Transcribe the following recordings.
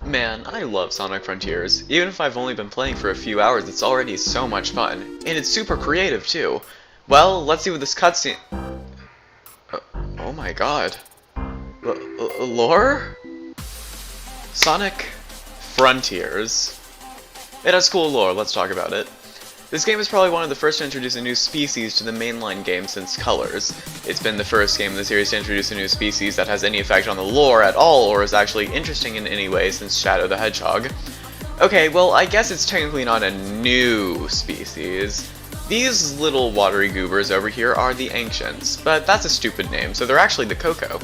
Man, I love Sonic Frontiers. Even if I've only been playing for a few hours, it's already so much fun. And it's super creative, too. Well, let's see what this cutscene... oh my god. Lore? Sonic Frontiers. It has cool lore, let's talk about it. This game is probably one of the first to introduce a new species to the mainline game since Colors. It's been the first game in the series to introduce a new species that has any effect on the lore at all or is actually interesting in any way since Shadow the Hedgehog. Okay, well I guess it's technically not a new species. These little watery goobers over here are the Ancients, but that's a stupid name, so they're actually the Koco.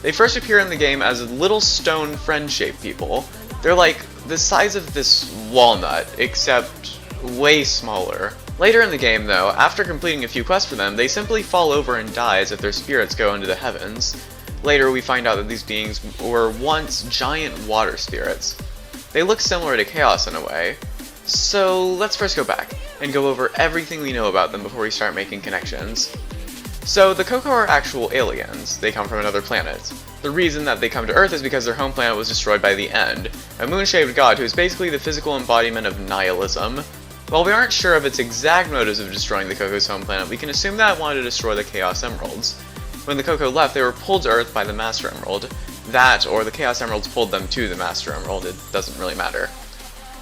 They first appear in the game as little stone friend-shaped people. They're like the size of this walnut, except way smaller. Later in the game though, after completing a few quests for them, they simply fall over and die as if their spirits go into the heavens. Later we find out that these beings were once giant water spirits. They look similar to Chaos in a way. So let's first go back and go over everything we know about them before we start making connections. So the Koco are actual aliens. They come from another planet. The reason that they come to Earth is because their home planet was destroyed by the End, a moon-shaped god who is basically the physical embodiment of nihilism. While we aren't sure of its exact motives of destroying the Koco's home planet, we can assume that it wanted to destroy the Chaos Emeralds. When the Koco left, they were pulled to Earth by the Master Emerald. That, or the Chaos Emeralds pulled them to the Master Emerald, it doesn't really matter.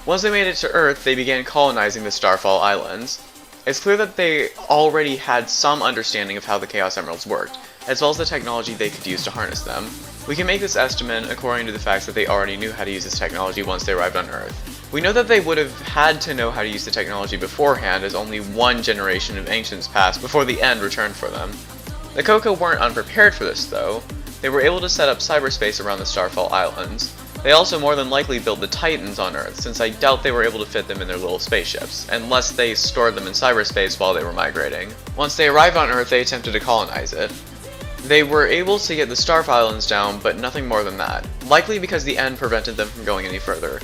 Once they made it to Earth, they began colonizing the Starfall Islands. It's clear that they already had some understanding of how the Chaos Emeralds worked, as well as the technology they could use to harness them. We can make this estimate according to the fact that they already knew how to use this technology once they arrived on Earth. We know that they would have had to know how to use the technology beforehand, as only one generation of Ancients passed before the End returned for them. The Koco weren't unprepared for this, though. They were able to set up cyberspace around the Starfall Islands. They also more than likely built the Titans on Earth, since I doubt they were able to fit them in their little spaceships, unless they stored them in cyberspace while they were migrating. Once they arrived on Earth, they attempted to colonize it. They were able to get the Starfall Islands down, but nothing more than that, likely because the End prevented them from going any further.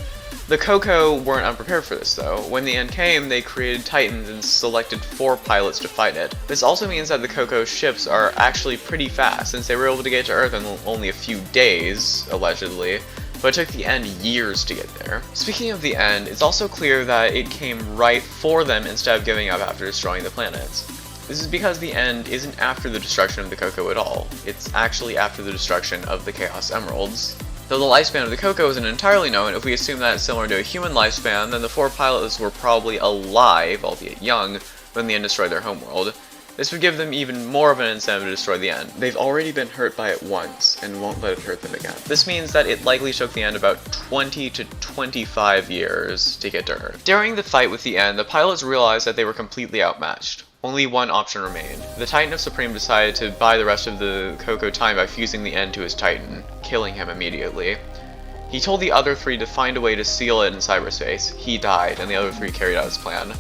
The Koco weren't unprepared for this, though. When the End came, they created Titans and selected 4 pilots to fight it. This also means that the Koco ships are actually pretty fast, since they were able to get to Earth in only a few days, allegedly, but it took the End years to get there. Speaking of the End, it's also clear that it came right for them instead of giving up after destroying the planets. This is because the End isn't after the destruction of the Koco at all. It's actually after the destruction of the Chaos Emeralds. Though the lifespan of the Koco isn't entirely known, if we assume that it's similar to a human lifespan, then the 4 pilots were probably alive, albeit young, when the End destroyed their homeworld. This would give them even more of an incentive to destroy the End. They've already been hurt by it once, and won't let it hurt them again. This means that it likely took the End about 20 to 25 years to get to Earth. During the fight with the End, the pilots realized that they were completely outmatched. Only one option remained. The Titan of Supreme decided to buy the rest of the Koco time by fusing the End to his Titan, killing him immediately. He told the other 3 to find a way to seal it in cyberspace. He died, and the other 3 carried out his plan.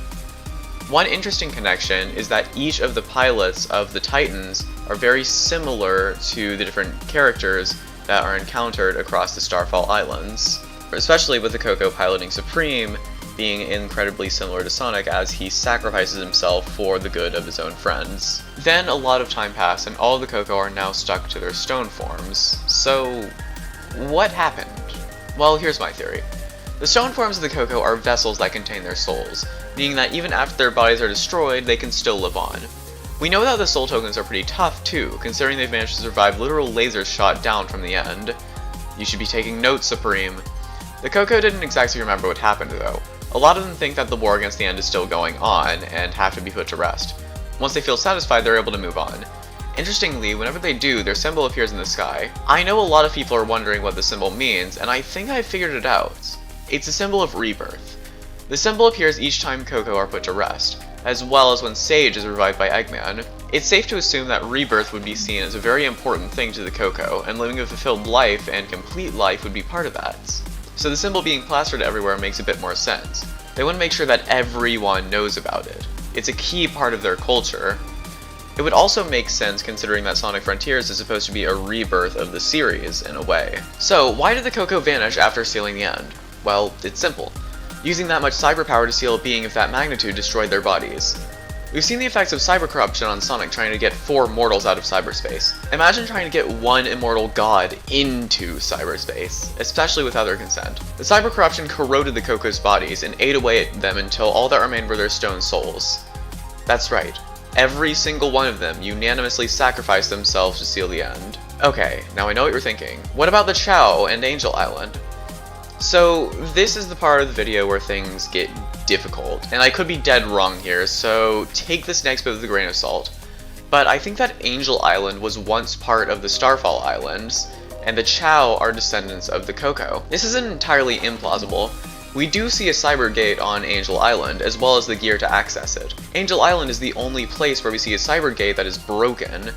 One interesting connection is that each of the pilots of the Titans are very similar to the different characters that are encountered across the Starfall Islands, especially with the Koco piloting Supreme being incredibly similar to Sonic as he sacrifices himself for the good of his own friends. Then a lot of time passed and all of the Koco are now stuck to their stone forms. So, what happened? Well, here's my theory. The stone forms of the Koco are vessels that contain their souls, meaning that even after their bodies are destroyed, they can still live on. We know that the soul tokens are pretty tough too, considering they've managed to survive literal lasers shot down from the End. You should be taking notes, Supreme. The Koco didn't exactly remember what happened though. A lot of them think that the war against the End is still going on, and have to be put to rest. Once they feel satisfied, they're able to move on. Interestingly, whenever they do, their symbol appears in the sky. I know a lot of people are wondering what the symbol means, and I think I figured it out. It's a symbol of rebirth. The symbol appears each time Koco are put to rest, as well as when Sage is revived by Eggman. It's safe to assume that rebirth would be seen as a very important thing to the Koco, and living a fulfilled life and complete life would be part of that. So the symbol being plastered everywhere makes a bit more sense. They want to make sure that everyone knows about it. It's a key part of their culture. It would also make sense considering that Sonic Frontiers is supposed to be a rebirth of the series, in a way. So, why did the Koco vanish after sealing the End? Well, it's simple. Using that much cyber power to seal a being of that magnitude destroyed their bodies. We've seen the effects of cybercorruption on Sonic trying to get 4 mortals out of cyberspace. Imagine trying to get one immortal god into cyberspace, especially without their consent. The cybercorruption corroded the Koko's bodies and ate away at them until all that remained were their stone souls. That's right. Every single one of them unanimously sacrificed themselves to seal the end. Okay, now I know what you're thinking. What about the Chao and Angel Island? So, this is the part of the video where things get difficult, and I could be dead wrong here, so take this next bit with a grain of salt. But I think that Angel Island was once part of the Starfall Islands, and the Chao are descendants of the Koko. This isn't entirely implausible. We do see a cyber gate on Angel Island, as well as the gear to access it. Angel Island is the only place where we see a cyber gate that is broken.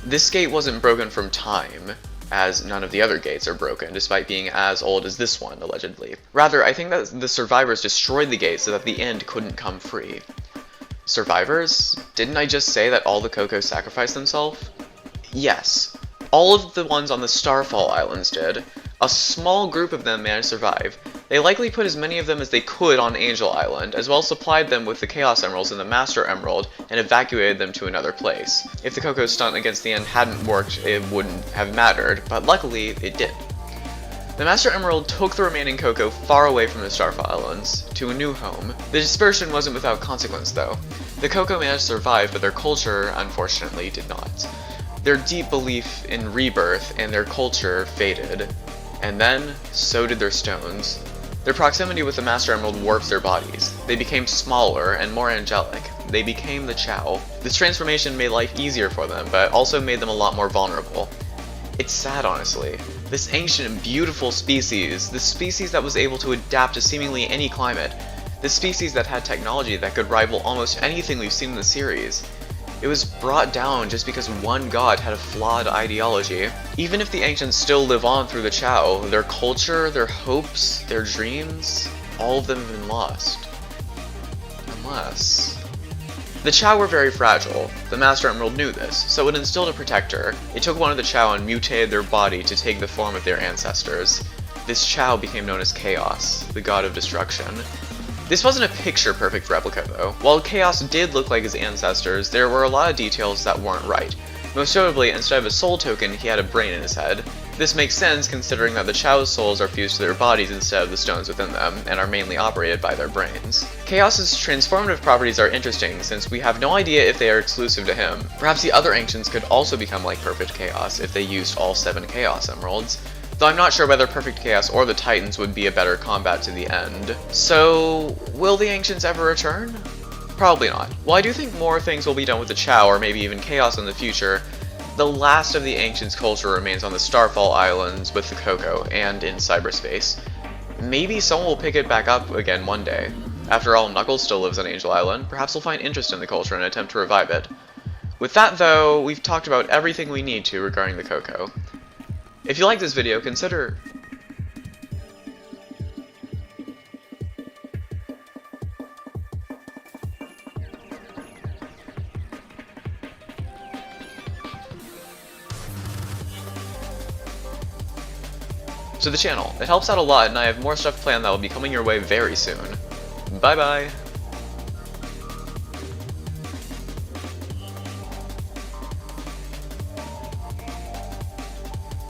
This gate wasn't broken from time, as none of the other gates are broken, despite being as old as this one, allegedly. Rather, I think that the survivors destroyed the gate so that the end couldn't come free. Survivors? Didn't I just say that all the Koko sacrificed themselves? Yes. All of the ones on the Starfall Islands did. A small group of them managed to survive. They likely put as many of them as they could on Angel Island, as well as supplied them with the Chaos Emeralds and the Master Emerald, and evacuated them to another place. If the Koko stunt against the end hadn't worked, it wouldn't have mattered, but luckily, it did. The Master Emerald took the remaining Koko far away from the Starfall Islands, to a new home. The dispersion wasn't without consequence, though. The Koko managed to survive, but their culture, unfortunately, did not. Their deep belief in rebirth and their culture faded. And then, so did their stones. Their proximity with the Master Emerald warps their bodies. They became smaller and more angelic. They became the Chao. This transformation made life easier for them, but also made them a lot more vulnerable. It's sad, honestly. This ancient and beautiful species, this species that was able to adapt to seemingly any climate, this species that had technology that could rival almost anything we've seen in the series, it was brought down just because one god had a flawed ideology. Even if the ancients still live on through the Chao, their culture, their hopes, their dreams, all of them have been lost. Unless... The Chao were very fragile. The Master Emerald knew this, so it instilled a protector. It took one of the Chao and mutated their body to take the form of their ancestors. This Chao became known as Chaos, the god of destruction. This wasn't a picture-perfect replica, though. While Chaos did look like his ancestors, there were a lot of details that weren't right. Most notably, instead of a soul token, he had a brain in his head. This makes sense considering that the Chao's souls are fused to their bodies instead of the stones within them, and are mainly operated by their brains. Chaos's transformative properties are interesting, since we have no idea if they are exclusive to him. Perhaps the other ancients could also become like Perfect Chaos if they used all 7 Chaos Emeralds. Though I'm not sure whether Perfect Chaos or the Titans would be a better combat to the end. So, will the Ancients ever return? Probably not. While I do think more things will be done with the Chao, or maybe even Chaos in the future, the last of the Ancients' culture remains on the Starfall Islands with the Koko, and in cyberspace. Maybe someone will pick it back up again one day. After all, Knuckles still lives on Angel Island, perhaps we'll find interest in the culture and attempt to revive it. With that though, we've talked about everything we need to regarding the Koko. If you like this video, consider... to the channel. It helps out a lot, and I have more stuff planned that will be coming your way very soon. Bye bye!